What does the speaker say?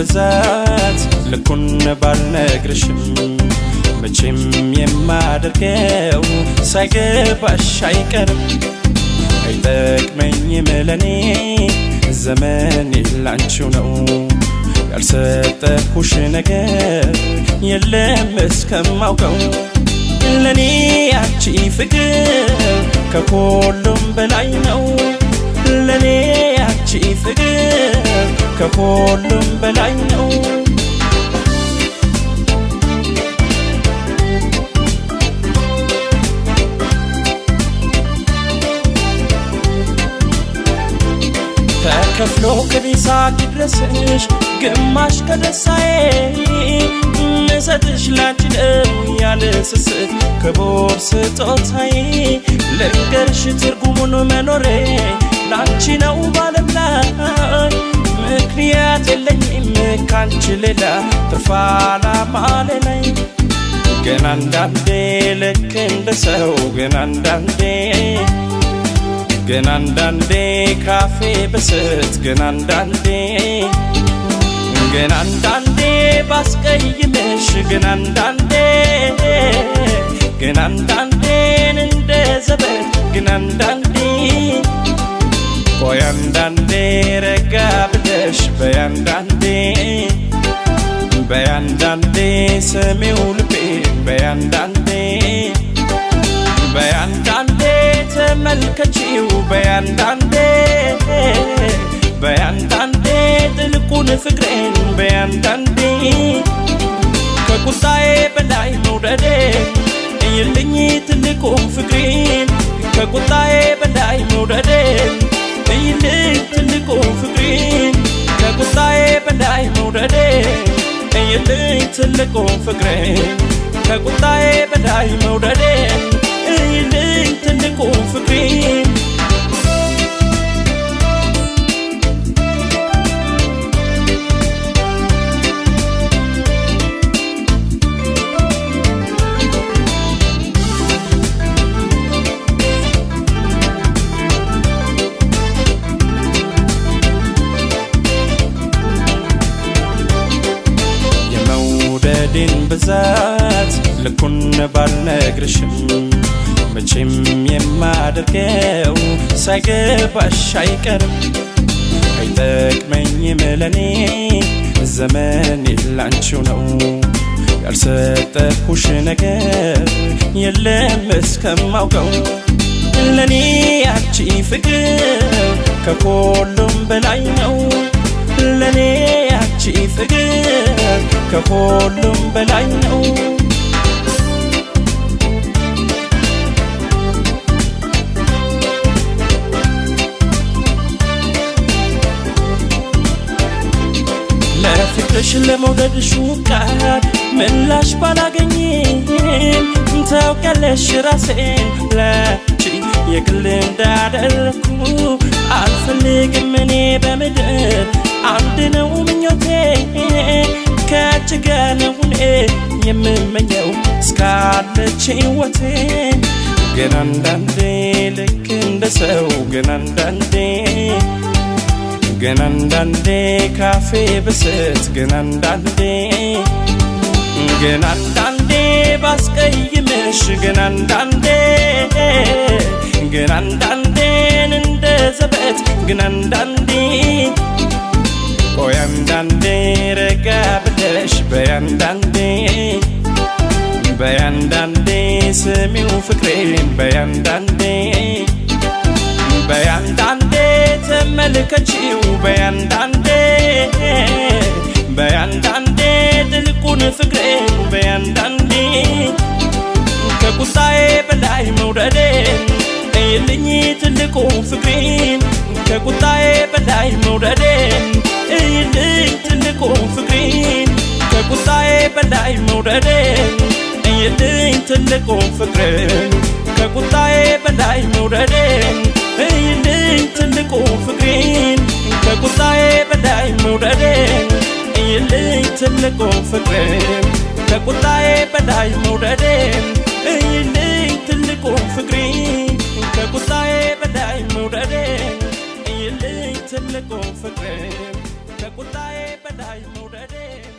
ብዛት ልኩን ባልነግርሽም መቼም የማደርገው ሳይገባሽ አይቀርም አይጠቅመኝም ለኔ ዘመኔ ላንቺው ነው ያልሰጠሁሽ ነገር የለም እስከማውቀው ለኔ አንቺ ፍቅር ከሁሉም በላይ ነው ለኔ አንቺ ፍቅር ከሁሉም በላይ ነው ተከፍሎ ከዲሳ ድረስሽ ግማሽ ከደሳዬ ምሰጥሽ ላንቺ ነው ያለ ስስት ክቡር ስጦታዬ ልንገርሽ ትርጉሙን መኖሬ ላንቺ ነው ባለም ላይ ምክንያት የለኝም ካንቺ ሌላ ትርፍ ዓላማ ላይ ግን አንዳንዴ ልክ እንደ ሰው ግን አንዳንዴ ካፌ በስት ግን አንዳንዴ ባስቀይምሽ ግን አንዳንዴ እንደ ዘበት ግን አንዳንዴ ቆይ አንዳንዴ ረጋ ብለሽ በያንዳንዴ ሰሚው ልቤ በያንዳንዴ ተመልከቺው በያንዳንዴ ጥልቁን ፍቅሬን በያንዳንዴ ከቁጣዬ በላይ መውደዴ እይልኝ ትልቁን ፍቅሬን ከቁጣዬ በላይ መውደዴ እይልኝ ትልቁን ፍቅሬን ከቁጣዬ በላይ መውደዴ እይልኝ ትልቁን ፍቅሬን ከቁጣዬ በላይ መውደዴ እይልኝ ትልቁን ፍቅሬን የመውደዴን ብዛት ልኩን ባልነግርሽም መቼም የማደርገው ሳይገባሽ አይቀርም አይጠቅመኝም ለኔ ዘመኔ ላንቺው ነው ያልሰጠሁሽ ነገር የለም እስከማውቀው ለኔ አንቺ ፍቅር ከሁሉም በላይ ነው ለኔ አንቺ ፍቅር ከሁሉም በላይ ነው ለፍቅርሽ ለመውደድሽ ቃል ምላሽ ባላገኝም ታውቂያለሽ ራሴን ላንቺ የግል እንዳደረኩ አልፈልግም እኔ በምድር አንድ ነው ምኞቴ ካንቺ ጋር ነው እኔ የምመኘው እስካለች ሕይወቴ ግን አንዳንዴ ልክ እንደ ሰው ግን አንዳንዴ ካፌ በስት ግን አንዳንዴ ባስቀይምሽ ግን አንዳንዴ እንደ ዘበት ግን አንዳንዴ ቆይ አንዳንዴ ረጋ ብለሽ በያንዳንዴ ሰሚው ፍቅሬን በያንዳንዴ ተመልከቺው በያንዳንዴ ጥልቁን ፍቅሬን በያንዳንዴ ከቁጣዬ በላይ መውደዴ እይልኝ ትልቁን ፍቅሬን ከቁጣዬ በላይ መውደዴ እይልኝ ትልቁን ፍቅሬን ከቁጣዬ በላይ መውደዴ እይልኝ ትልቁን ፍቅሬን ከቁጣዬ በላይ መውደዴ እይልኝ ትልቁን ፍቅሬን ከቁጣዬ በላይ መውደዴ እይልኝ ትልቁን ፍቅሬን ከቁጣዬ በላይ መውደዴ እይልኝ ትልቁን ፍቅሬን ከቁጣዬ በላይ መውደዴ እይልኝ ትልቁን ፍቅሬን ከቁጣዬ በላይ መውደዴን